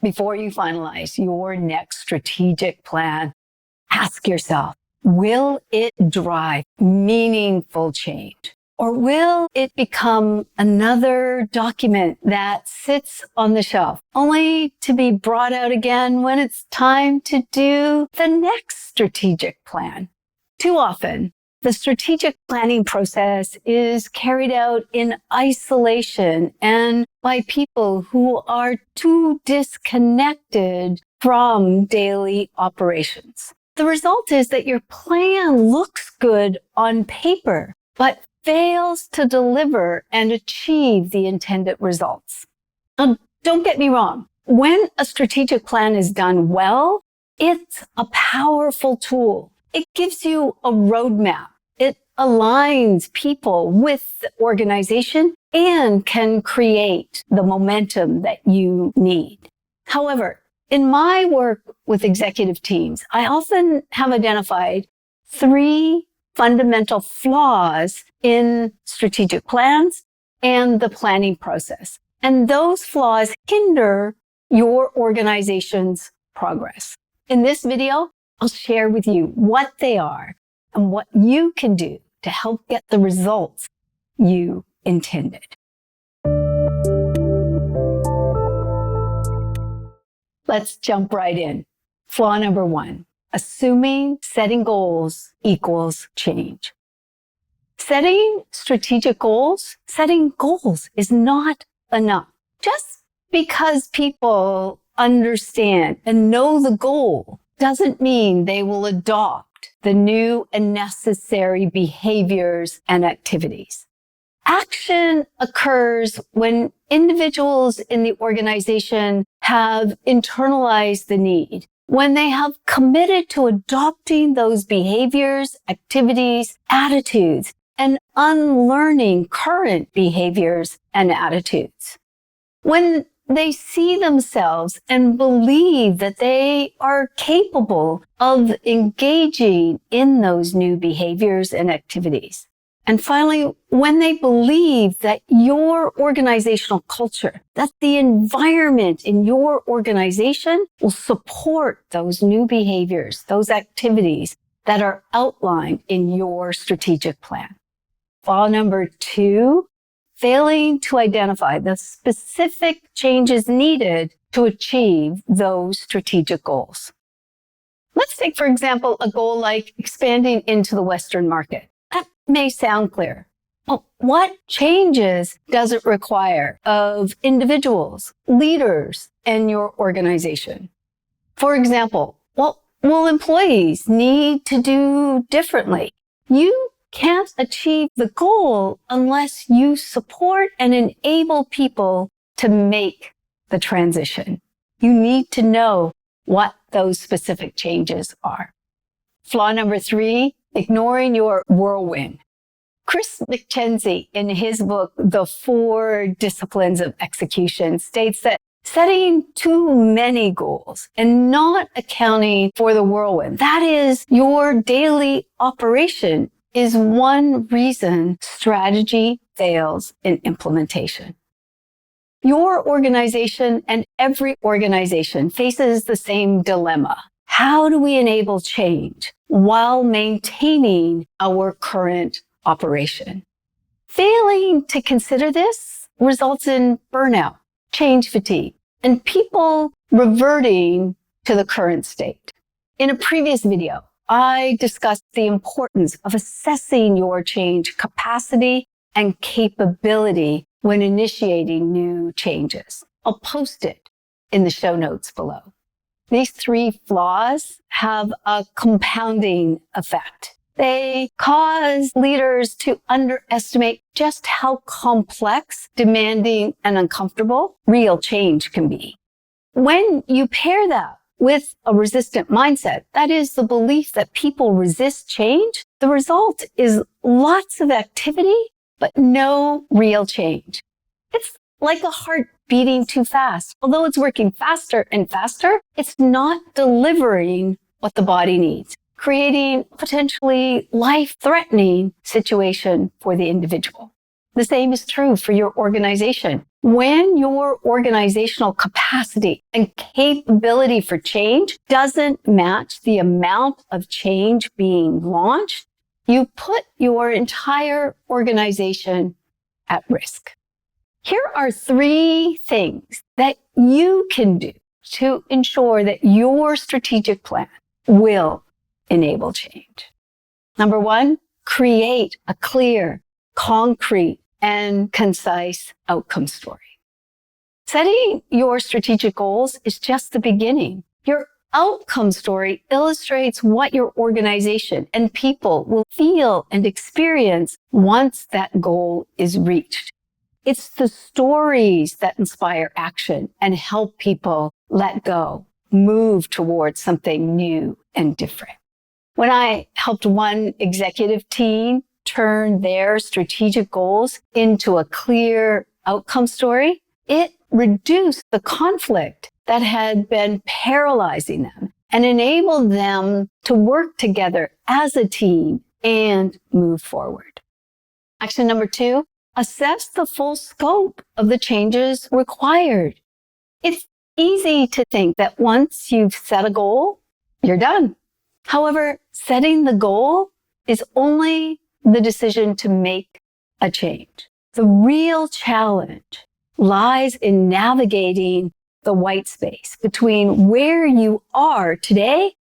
Before you finalize your next strategic plan, ask yourself, will it drive meaningful change? Or will it become another document that sits on the shelf, only to be brought out again when it's time to do the next strategic plan? Too often, the strategic planning process is carried out in isolation and by people who are too disconnected from daily operations. The result is that your plan looks good on paper, but fails to deliver and achieve the intended results. Now, don't get me wrong. When a strategic plan is done well, it's a powerful tool. It gives you a roadmap. It aligns people with the organization and can create the momentum that you need. However, in my work with executive teams, I often have identified 3 fundamental flaws in strategic plans and the planning process. And those flaws hinder your organization's progress. In this video, I'll share with you what they are and what you can do to help get the results you intended. Let's jump right in. Flaw number 1. Assuming setting goals equals change. Setting strategic goals, setting goals is not enough. Just because people understand and know the goal doesn't mean they will adopt the new and necessary behaviors and activities. Action occurs when individuals in the organization have internalized the need, when they have committed to adopting those behaviors, activities, attitudes, and unlearning current behaviors and attitudes. When they see themselves and believe that they are capable of engaging in those new behaviors and activities. And finally, when they believe that your organizational culture, that the environment in your organization will support those new behaviors, those activities that are outlined in your strategic plan. Flaw number 2, failing to identify the specific changes needed to achieve those strategic goals. Let's take, for example, a goal like expanding into the Western market. That may sound clear. Well, what changes does it require of individuals, leaders, and your organization? For example, what will employees need to do differently? You can't achieve the goal unless you support and enable people to make the transition. You need to know what those specific changes are. Flaw number 3, ignoring your whirlwind. Chris McKenzie, in his book, The 4 Disciplines of Execution, states that setting too many goals and not accounting for the whirlwind, that is your daily operation, is one reason strategy fails in implementation. Your organization and every organization faces the same dilemma. How do we enable change while maintaining our current operation? Failing to consider this results in burnout, change fatigue, and people reverting to the current state. In a previous video, I discussed the importance of assessing your change capacity and capability when initiating new changes. I'll post it in the show notes below. These 3 flaws have a compounding effect. They cause leaders to underestimate just how complex, demanding, and uncomfortable real change can be. When you pair that with a resistant mindset, that is the belief that people resist change, the result is lots of activity, but no real change. It's like a heart beating too fast. Although it's working faster and faster, it's not delivering what the body needs, creating a potentially life-threatening situation for the individual. The same is true for your organization. When your organizational capacity and capability for change doesn't match the amount of change being launched, you put your entire organization at risk. Here are 3 things that you can do to ensure that your strategic plan will enable change. Number 1, create a clear, concrete, and concise outcome story. Setting your strategic goals is just the beginning. Your outcome story illustrates what your organization and people will feel and experience once that goal is reached. It's the stories that inspire action and help people let go, move towards something new and different. When I helped one executive team turn their strategic goals into a clear outcome story, it reduced the conflict that had been paralyzing them and enabled them to work together as a team and move forward. Action number 2, assess the full scope of the changes required. It's easy to think that once you've set a goal, you're done. However, setting the goal is only the decision to make a change. The real challenge lies in navigating the white space between where you are today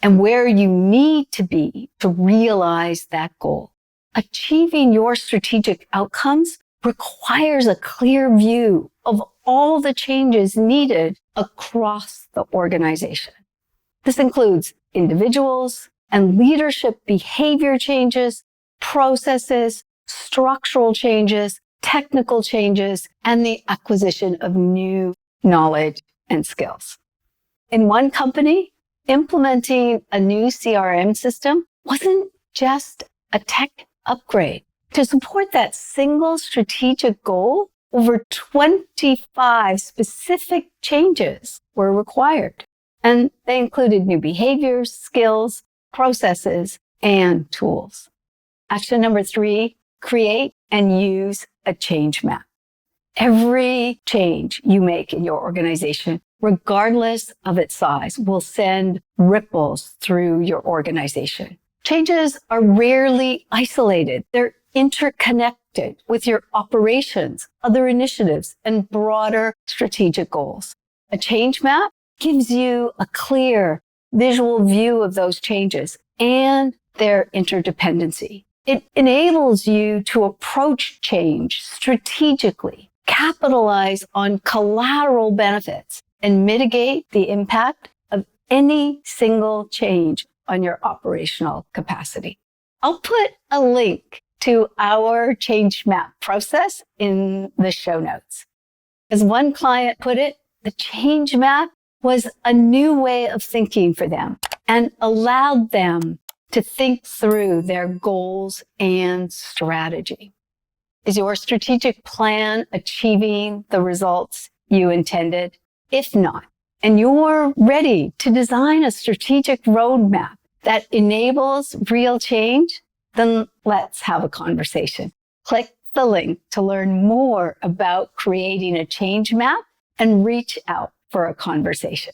and where you need to be to realize that goal. Achieving your strategic outcomes requires a clear view of all the changes needed across the organization. This includes individuals and leadership behavior changes, processes, structural changes, technical changes, and the acquisition of new knowledge and skills. In one company, implementing a new CRM system wasn't just a tech upgrade. To support that single strategic goal, over 25 specific changes were required. And they included new behaviors, skills, processes, and tools. Action number 3, create and use a change map. Every change you make in your organization, regardless of its size, will send ripples through your organization. Changes are rarely isolated. They're interconnected with your operations, other initiatives, and broader strategic goals. A change map gives you a clear visual view of those changes and their interdependency. It enables you to approach change strategically, capitalize on collateral benefits, and mitigate the impact of any single change on your operational capacity. I'll put a link to our change map process in the show notes. As one client put it, the change map was a new way of thinking for them and allowed them to think through their goals and strategy. Is your strategic plan achieving the results you intended? If not, and you're ready to design a strategic roadmap that enables real change, then let's have a conversation. Click the link to learn more about creating a change map and reach out for a conversation.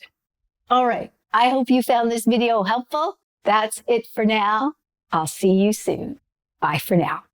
All right. I hope you found this video helpful. That's it for now. I'll see you soon. Bye for now.